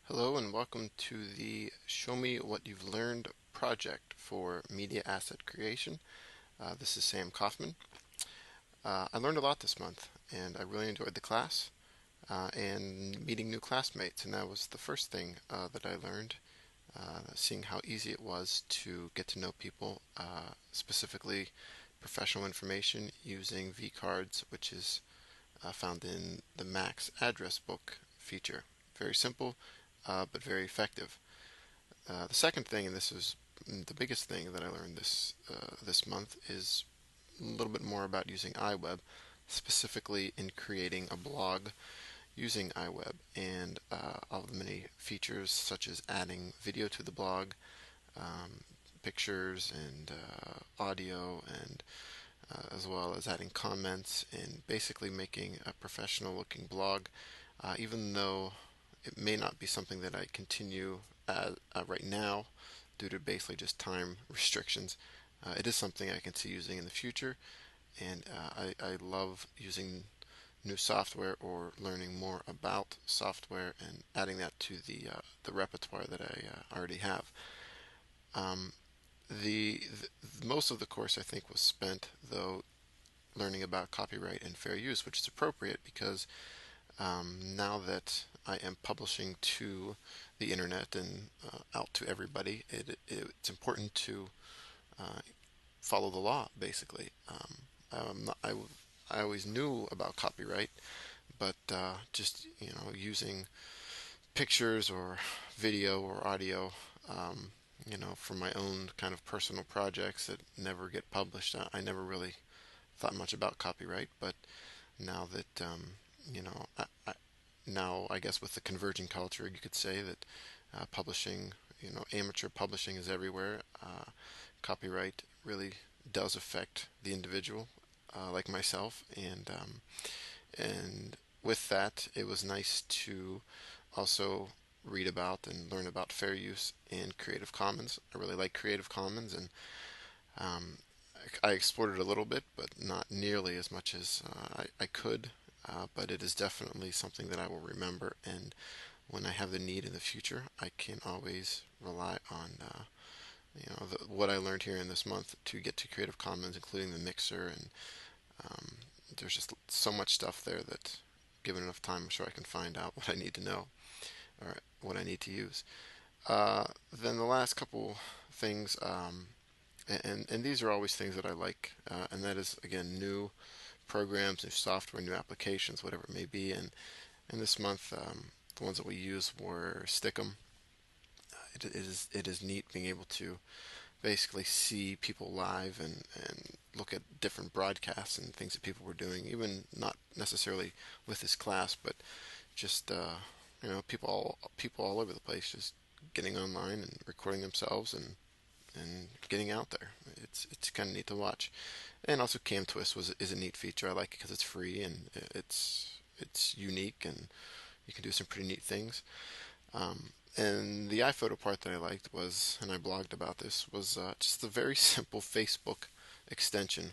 Hello and welcome to the Show Me What You've Learned project for media asset creation. This is Sam Kaufman. I learned a lot this month and I really enjoyed the class and meeting new classmates. And that was the first thing that I learned, seeing how easy it was to get to know people, specifically professional information using vCards, which is found in the Max address book feature. Very simple, but very effective. The second thing, and this is the biggest thing that I learned this month, is a little bit more about using iWeb, specifically in creating a blog using iWeb and all of the many features such as adding video to the blog, um, pictures and audio, and as well as adding comments and basically making a professional looking blog, even though it may not be something that I continue right now due to basically just time restrictions. It is something I can see using in the future, and I love using new software or learning more about software and adding that to the repertoire that I already have. Um, most of the course I think was spent though learning about copyright and fair use, which is appropriate because now that I am publishing to the internet and out to everybody, it's important to uh, follow the law, basically. I always knew about copyright, but just using pictures or video or audio, um, for my own kind of personal projects that never get published, I never really thought much about copyright, but now that you know, now I guess with the converging culture, you could say that publishing, amateur publishing is everywhere. Copyright really does affect the individual, like myself, and with that, it was nice to also read about and learn about fair use and Creative Commons. I really like Creative Commons, and um, I explored it a little bit, but not nearly as much as I could. But it is definitely something that I will remember, and when I have the need in the future, I can always rely on what I learned here in this month to get to Creative Commons, including the mixer, and um, there's just so much stuff there that, given enough time, I'm sure I can find out what I need to know or what I need to use. Then the last couple things, and these are always things that I like, and that is again new programs, new software, new applications, whatever it may be. And this month, the ones that we use were Stickum. It is neat being able to basically see people live and look at different broadcasts and things that people were doing, even not necessarily with this class, but just people all over the place just getting online and recording themselves and getting out there. It's kind of neat to watch. And also Cam Twist is a neat feature. I like it because it's free and it's unique and you can do some pretty neat things. And the iPhoto part that I liked was, and I blogged about this, was just the very simple Facebook extension.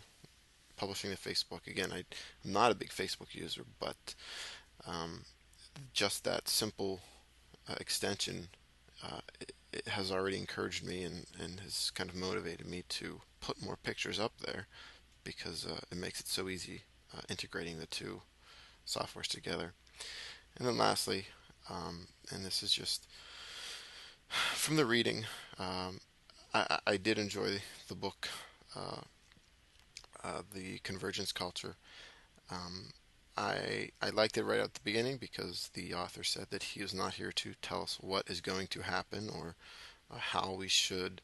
Publishing to Facebook. Again, I'm not a big Facebook user, but um, just that simple extension it has already encouraged me and has kind of motivated me to put more pictures up there because it makes it so easy integrating the two softwares together. And then lastly, and this is just from the reading, um, I did enjoy the book, uh, The Convergence Culture. Um, I liked it right at the beginning because the author said that he was not here to tell us what is going to happen or how we should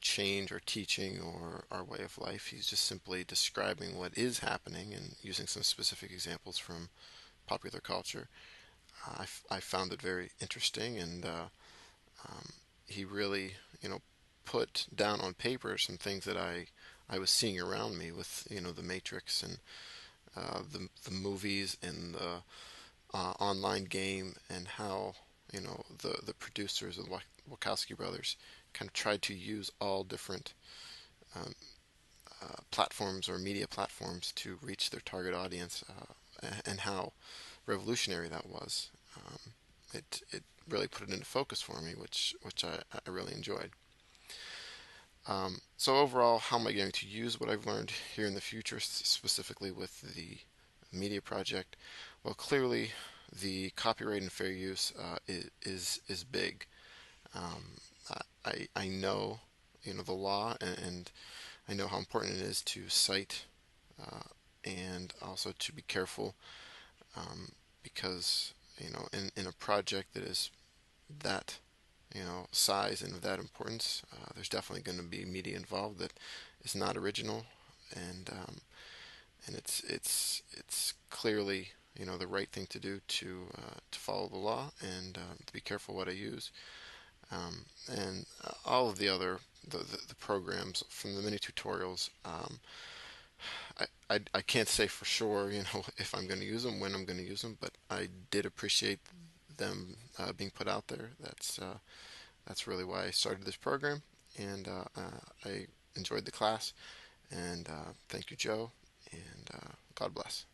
change our teaching or our way of life. He's just simply describing what is happening and using some specific examples from popular culture. I found it very interesting, and um, he really, put down on paper some things that I was seeing around me with, the Matrix and the movies and the online game and how, the producers of the Wachowski brothers kind of tried to use all different um, platforms or media platforms to reach their target audience, and how revolutionary that was. It really put it into focus for me, which I really enjoyed. So overall, how am I going to use what I've learned here in the future, specifically with the media project? Well, clearly, the copyright and fair use is big. Um, I know, the law, and I know how important it is to cite, uh, and also to be careful, because in a project that is that size and of that importance, there's definitely going to be media involved that is not original, and it's clearly the right thing to do to follow the law, and to be careful what I use. And all of the other the programs from the mini tutorials, I can't say for sure if I'm going to use them, when I'm going to use them, but I did appreciate them being put out there. That's really why I started this program, and I enjoyed the class. And thank you, Joe, and God bless.